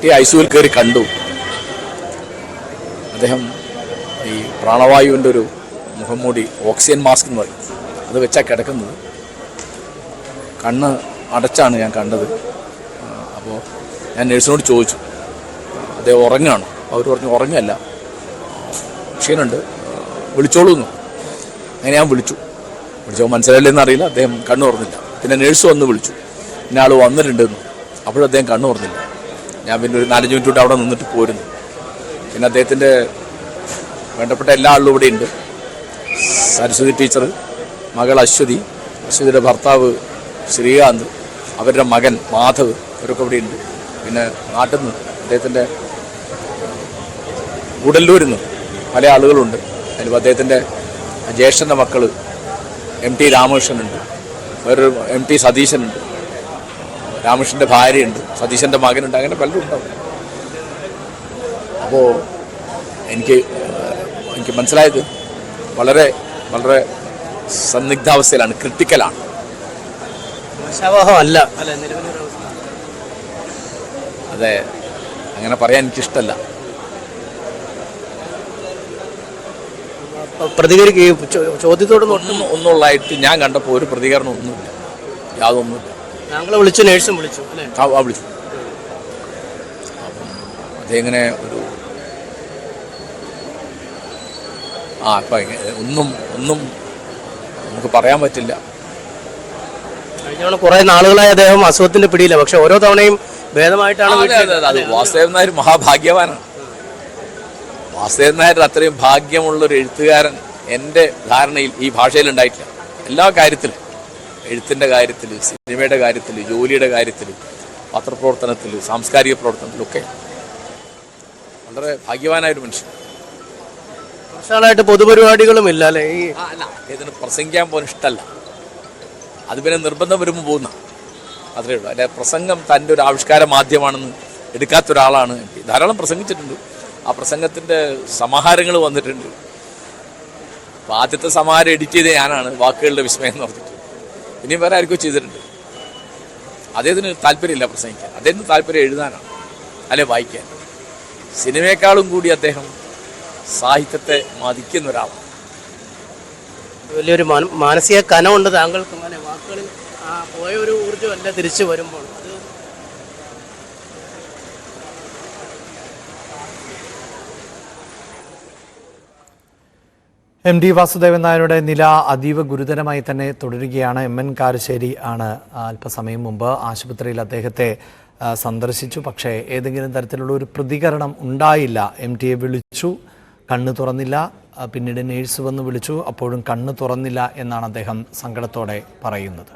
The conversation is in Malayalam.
ഈ ഐസിയുവിൽ കയറി കണ്ടു. അദ്ദേഹം ഈ പ്രാണവായുവിൻ്റെ ഒരു മുഖം മൂടി, ഓക്സിജൻ മാസ്ക് എന്ന് പറയും, അത് വെച്ചാൽ കിടക്കുന്നത്. കണ്ണ് അടച്ചാണ് ഞാൻ കണ്ടത്. അപ്പോൾ ഞാൻ നഴ്സിനോട് ചോദിച്ചു, അദ്ദേഹം ഉറങ്ങുകയാണോ? അവർ പറഞ്ഞു ഉറങ്ങുകയല്ല, ക്ഷീണുണ്ട്, വിളിച്ചോളൂ എന്ന്. അങ്ങനെ ഞാൻ വിളിച്ചപ്പോൾ മനസ്സിലായില്ലെന്ന് അറിയില്ല, അദ്ദേഹം കണ്ണ് തുറന്നില്ല. പിന്നെ നഴ്സ് വന്ന് വിളിച്ചു, പിന്നെ ആൾ വന്നിട്ടുണ്ടെന്ന്. അപ്പോഴും അദ്ദേഹം കണ്ണ് തുറന്നില്ല. ഞാൻ പിന്നെ ഒരു 4-5 മിനിറ്റ് തൊട്ട് അവിടെ നിന്നിട്ട് പോരുന്നു. പിന്നെ അദ്ദേഹത്തിൻ്റെ വേണ്ടപ്പെട്ട എല്ലാ ആളുകളും ഇവിടെ ഉണ്ട്. സരസ്വതി ടീച്ചർ, മകൾ അശ്വതി, അശ്വതിയുടെ ഭർത്താവ് ശ്രീകാന്ത്, അവരുടെ മകൻ മാധവ്, അവരൊക്കെ ഇവിടെ ഉണ്ട്. പിന്നെ നാട്ടിൽ നിന്ന് അദ്ദേഹത്തിൻ്റെ ഗൂഡല്ലൂരിൽ നിന്ന് പല ആളുകളുണ്ട്. അതിലിപ്പോൾ അദ്ദേഹത്തിൻ്റെ ജ്യേഷ്ഠൻ്റെ മക്കൾ MT രാമകൃഷ്ണനുണ്ട്, വേറൊരു MT സതീശനുണ്ട്, രാമകൃഷ്ണൻ്റെ ഭാര്യയുണ്ട്, സതീശൻ്റെ മകനുണ്ട്, അങ്ങനെ പലരും ഉണ്ടാവും. അപ്പോൾ എനിക്ക് മനസ്സിലായത് വളരെ വളരെ സന്നിഗ്ധാവസ്ഥയിലാണ്, ക്രിട്ടിക്കലാണ്. അല്ല അതെ, അങ്ങനെ പറയാൻ എനിക്കിഷ്ടമല്ല. പ്രതികരിക്കുകയും ചോദ്യത്തോട് ഒന്നുള്ളതായിട്ട് ഞാൻ കണ്ടപ്പോൾ ഒരു പ്രതികരണം ഒന്നുമില്ല, യാതൊന്നുമില്ല. ഞങ്ങളെ വിളിച്ചു, നേഴ്സും വിളിച്ചു അല്ലേ? വിളിച്ചു. അപ്പം അതെങ്ങനെ ഒരു ഇപ്പം ഒന്നും നമുക്ക് പറയാൻ പറ്റില്ല. കഴിഞ്ഞ കുറേ നാളുകളായി അദ്ദേഹം അസുഖത്തിന്റെ പിടിയില്ല, പക്ഷെ ഓരോ തവണയും ഭേദമായിട്ടാണ്. അത് വാസുദേവൻ നായർ മഹാഭാഗ്യവാനാണ്. വാസുദേവൻ നായർ അത്രയും ഭാഗ്യമുള്ളൊരു എഴുത്തുകാരൻ എൻ്റെ ധാരണയിൽ ഈ ഭാഷയിൽ ഉണ്ടായിട്ടില്ല. എല്ലാ കാര്യത്തിലും, എഴുത്തിൻ്റെ കാര്യത്തിൽ, സിനിമയുടെ കാര്യത്തിൽ, ജോലിയുടെ കാര്യത്തിൽ, പത്രപ്രവർത്തനത്തിൽ, സാംസ്കാരിക പ്രവർത്തനത്തിലൊക്കെ വളരെ ഭാഗ്യവാനായൊരു മനുഷ്യൻ. വർഷങ്ങളായിട്ട് പൊതുപരിപാടികളും ഇല്ല അല്ലേ? അല്ല, ഇതിന് പ്രസംഗിക്കാൻ പോലും ഇഷ്ടമല്ല. അത് പിന്നെ നിർബന്ധം വരുമ്പോൾ പോകുന്ന അത്രയേ ഉള്ളൂ. അല്ലെ, പ്രസംഗം തൻ്റെ ഒരു ആവിഷ്കാര മാധ്യമമാണെന്ന് എടുക്കാത്ത ഒരാളാണ്. ധാരാളം പ്രസംഗിച്ചിട്ടുണ്ട്. ആ പ്രസംഗത്തിൻ്റെ സമാഹാരങ്ങൾ വന്നിട്ടുണ്ട്. അപ്പോൾ ആദ്യത്തെ സമാഹാരം എഡിറ്റ് ചെയ്ത് ഞാനാണ്, വാക്കുകളുടെ വിസ്മയം എന്ന് പറഞ്ഞിട്ട്. ഇനിയും വേറെ ആർക്കും ചെയ്തിട്ടുണ്ട്. അദ്ദേഹത്തിന് താല്പര്യമില്ല പ്രസംഗിക്കാൻ, അദ്ദേഹത്തിന് താല്പര്യം എഴുതാനാണ്, അല്ലെ വായിക്കാൻ. സിനിമയെക്കാളും കൂടി അദ്ദേഹം സാഹിത്യത്തെ മതിക്കുന്ന ഒരാളാണ്. വലിയൊരു മാനസിക കനമുണ്ട് താങ്കൾക്ക്. അങ്ങനെ വാക്കുകളിൽ പോയ ഒരു ഊർജ്ജമല്ല തിരിച്ചു വരുമ്പോൾ. MT വാസുദേവൻ നായരുടെ നില അതീവ ഗുരുതരമായി തന്നെ തുടരുകയാണ്. MN കാരശ്ശേരി ആണ് അല്പസമയം മുമ്പ് ആശുപത്രിയിൽ അദ്ദേഹത്തെ സന്ദർശിച്ചു. പക്ഷേ ഏതെങ്കിലും തരത്തിലുള്ള ഒരു പ്രതികരണം ഉണ്ടായില്ല. MTയെ വിളിച്ചു, കണ്ണ് തുറന്നില്ല. പിന്നീട് നേഴ്സ് വന്ന് വിളിച്ചു, അപ്പോഴും കണ്ണ് തുറന്നില്ല എന്നാണ് അദ്ദേഹം സങ്കടത്തോടെ പറയുന്നത്.